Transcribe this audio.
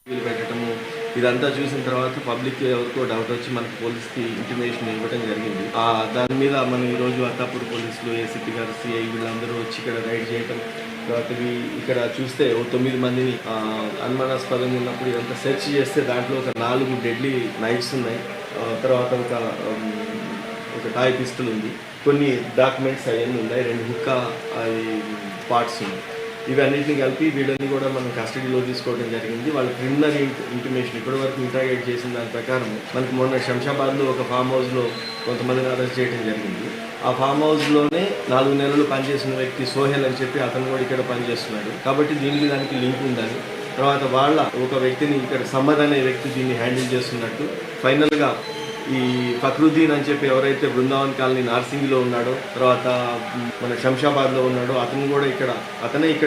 వీలు పెట్టడము ఇదంతా చూసిన తర్వాత పబ్లిక్ ఎవరికో డౌట్ వచ్చి మనకి పోలీస్కి ఇంటిమేషన్ ఇవ్వడం జరిగింది. దాని మీద మనం ఈరోజు అత్తాపూర్ పోలీసులు, ఏసీపీ గారు, సిఐ వీళ్ళందరూ వచ్చి ఇక్కడ రైడ్ చేయటం, తర్వాత ఇక్కడ చూస్తే 9 మందిని అనుమానాస్పదంగా ఉన్నప్పుడు ఇదంతా సెర్చ్ చేస్తే దాంట్లో ఒక 4 డెడ్లీ నైఫ్స్ ఉన్నాయి, తర్వాత ఒక టాయ్ పిస్టల్ ఉంది, కొన్ని డాక్యుమెంట్స్ అవన్నీ ఉన్నాయి, 2 హుక్కా పార్ట్స్ ఉన్నాయి. ఇవన్నిటిని కలిపి వీళ్ళని కూడా మనం కస్టడీలో తీసుకోవడం జరిగింది. వాళ్ళ క్రిమినల్ ఇంటిమేషన్ ఇప్పటివరకు ఇంట్రాగేట్ చేసిన దాని ప్రకారం మనకు మొన్న శంషాబాద్లో ఒక ఫామ్ హౌస్లో కొంతమందిని అరెస్ట్ చేయడం జరిగింది. ఆ ఫామ్ హౌస్లోనే 4 నెలలు పనిచేసిన వ్యక్తి సోహెల్ అని చెప్పి అతను కూడా ఇక్కడ పనిచేస్తున్నాడు. కాబట్టి దీనికి దానికి లింక్ ఉందని, తర్వాత వాళ్ళ ఒక వ్యక్తిని ఇక్కడ సమ్మద్ అనే వ్యక్తి దీన్ని హ్యాండిల్ చేస్తున్నట్టు, ఫైనల్గా ఈ ఫక్రుద్దీన్ అని చెప్పి ఎవరైతే బృందావన్ కాలనీ నార్సింగ్లో ఉన్నాడో, తర్వాత మన శంషాబాద్లో ఉన్నాడో అతను కూడా అతనే ఇక్కడ